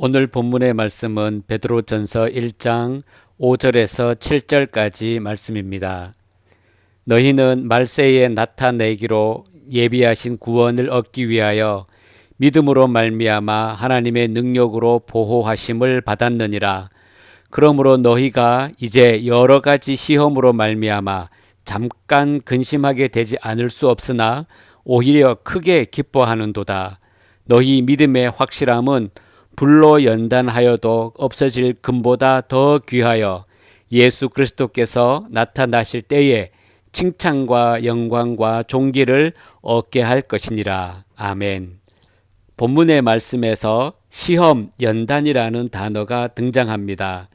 오늘 본문의 말씀은 베드로전서 1장 5절에서 7절까지 말씀입니다. 너희는 말세에 나타내기로 예비하신 구원을 얻기 위하여 믿음으로 말미암아 하나님의 능력으로 보호하심을 받았느니라. 그러므로 너희가 이제 여러 가지 시험으로 말미암아 잠깐 근심하게 되지 않을 수 없으나 오히려 크게 기뻐하는도다. 너희 믿음의 확실함은 불로 연단하여도 없어질 금보다 더 귀하여 예수 그리스도께서 나타나실 때에 칭찬과 영광과 존귀를 얻게 할 것이니라. 아멘. 본문의 말씀에서 시험, 연단이라는 단어가 등장합니다.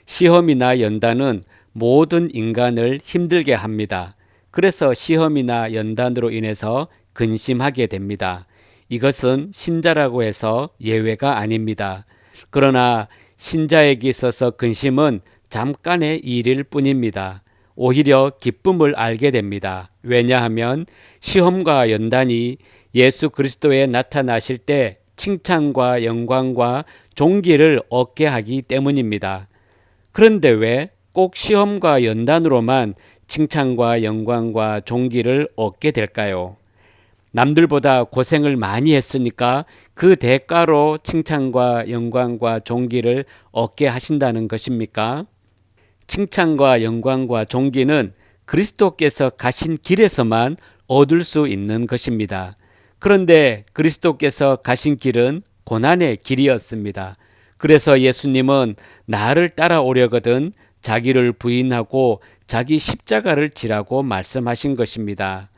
시험이나 연단은 모든 인간을 힘들게 합니다. 그래서 시험이나 연단으로 인해서 근심하게 됩니다. 이것은 신자라고 해서 예외가 아닙니다. 그러나 신자에게 있어서 근심은 잠깐의 일일 뿐입니다. 오히려 기쁨을 알게 됩니다. 왜냐하면 시험과 연단이 예수 그리스도에 나타나실 때 칭찬과 영광과 존귀를 얻게 하기 때문입니다. 그런데 왜 꼭 시험과 연단으로만 칭찬과 영광과 존귀를 얻게 될까요? 남들보다 고생을 많이 했으니까 그 대가로 칭찬과 영광과 존귀를 얻게 하신다는 것입니까? 칭찬과 영광과 존귀는 그리스도께서 가신 길에서만 얻을 수 있는 것입니다. 그런데 그리스도께서 가신 길은 고난의 길이었습니다. 그래서 예수님은 나를 따라오려거든 자기를 부인하고 자기 십자가를 지라고 말씀하신 것입니다.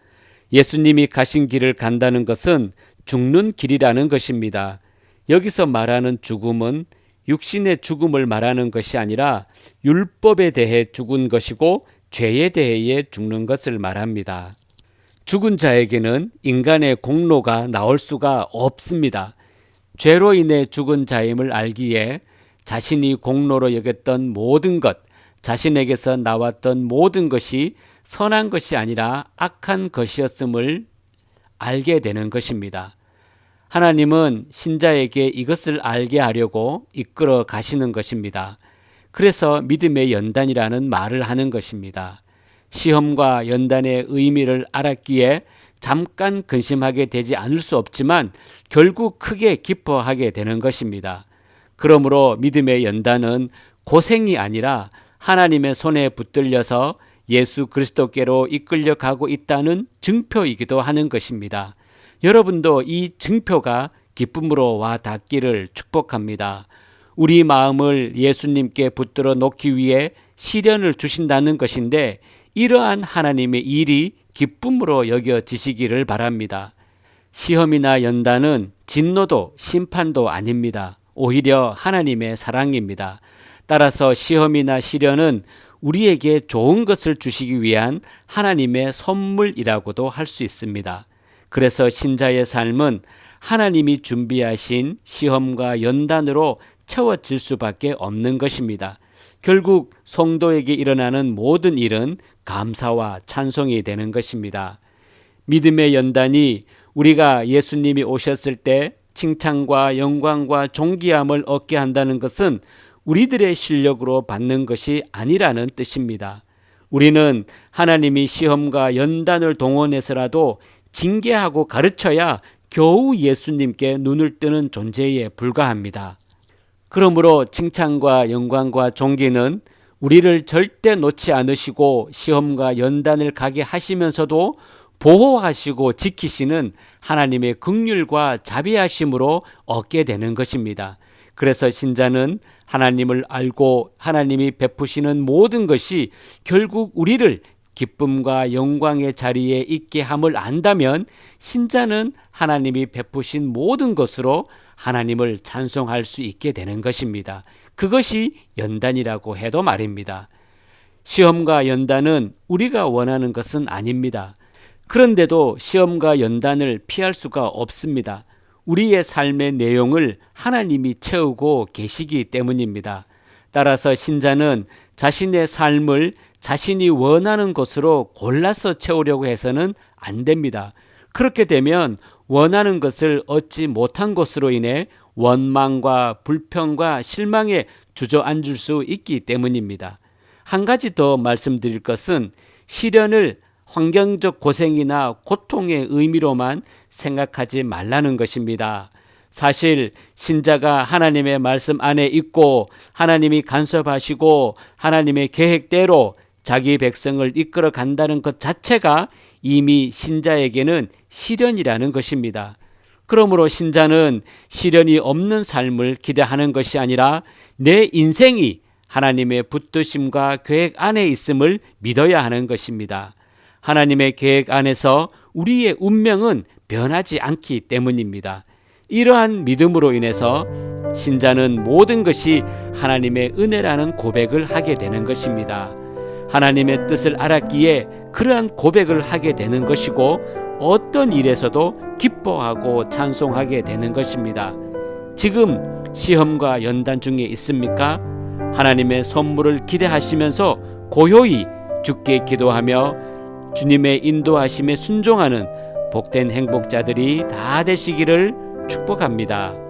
예수님이 가신 길을 간다는 것은 죽는 길이라는 것입니다. 여기서 말하는 죽음은 육신의 죽음을 말하는 것이 아니라 율법에 대해 죽은 것이고 죄에 대해 죽는 것을 말합니다. 죽은 자에게는 인간의 공로가 나올 수가 없습니다. 죄로 인해 죽은 자임을 알기에 자신이 공로로 여겼던 모든 것, 자신에게서 나왔던 모든 것이 선한 것이 아니라 악한 것이었음을 알게 되는 것입니다. 하나님은 신자에게 이것을 알게 하려고 이끌어 가시는 것입니다. 그래서 믿음의 연단이라는 말을 하는 것입니다. 시험과 연단의 의미를 알았기에 잠깐 근심하게 되지 않을 수 없지만 결국 크게 기뻐하게 되는 것입니다. 그러므로 믿음의 연단은 고생이 아니라 하나님의 손에 붙들려서 예수 그리스도께로 이끌려 가고 있다는 증표이기도 하는 것입니다. 여러분도 이 증표가 기쁨으로 와 닿기를 축복합니다. 우리 마음을 예수님께 붙들어 놓기 위해 시련을 주신다는 것인데 이러한 하나님의 일이 기쁨으로 여겨지시기를 바랍니다. 시험이나 연단은 진노도 심판도 아닙니다. 오히려 하나님의 사랑입니다. 따라서 시험이나 시련은 우리에게 좋은 것을 주시기 위한 하나님의 선물이라고도 할 수 있습니다. 그래서 신자의 삶은 하나님이 준비하신 시험과 연단으로 채워질 수밖에 없는 것입니다. 결국 성도에게 일어나는 모든 일은 감사와 찬송이 되는 것입니다. 믿음의 연단이 우리가 예수님이 오셨을 때 칭찬과 영광과 존귀함을 얻게 한다는 것은 우리들의 실력으로 받는 것이 아니라는 뜻입니다. 우리는 하나님이 시험과 연단을 동원해서라도 징계하고 가르쳐야 겨우 예수님께 눈을 뜨는 존재에 불과합니다. 그러므로 칭찬과 영광과 존귀는 우리를 절대 놓지 않으시고 시험과 연단을 가게 하시면서도 보호하시고 지키시는 하나님의 긍휼과 자비하심으로 얻게 되는 것입니다. 그래서 신자는 하나님을 알고 하나님이 베푸시는 모든 것이 결국 우리를 기쁨과 영광의 자리에 있게 함을 안다면 신자는 하나님이 베푸신 모든 것으로 하나님을 찬송할 수 있게 되는 것입니다. 그것이 연단이라고 해도 말입니다. 시험과 연단은 우리가 원하는 것은 아닙니다. 그런데도 시험과 연단을 피할 수가 없습니다. 우리의 삶의 내용을 하나님이 채우고 계시기 때문입니다. 따라서 신자는 자신의 삶을 자신이 원하는 것으로 골라서 채우려고 해서는 안 됩니다. 그렇게 되면 원하는 것을 얻지 못한 것으로 인해 원망과 불평과 실망에 주저앉을 수 있기 때문입니다. 한 가지 더 말씀드릴 것은 시련을 환경적 고생이나 고통의 의미로만 생각하지 말라는 것입니다. 사실 신자가 하나님의 말씀 안에 있고 하나님이 간섭하시고 하나님의 계획대로 자기 백성을 이끌어 간다는 것 자체가 이미 신자에게는 시련이라는 것입니다. 그러므로 신자는 시련이 없는 삶을 기대하는 것이 아니라 내 인생이 하나님의 붙드심과 계획 안에 있음을 믿어야 하는 것입니다. 하나님의 계획 안에서 우리의 운명은 변하지 않기 때문입니다. 이러한 믿음으로 인해서 신자는 모든 것이 하나님의 은혜라는 고백을 하게 되는 것입니다. 하나님의 뜻을 알았기에 그러한 고백을 하게 되는 것이고 어떤 일에서도 기뻐하고 찬송하게 되는 것입니다. 지금 시험과 연단 중에 있습니까? 하나님의 선물을 기대하시면서 고요히 주께 기도하며 주님의 인도하심에 순종하는 복된 행복자들이 다 되시기를 축복합니다.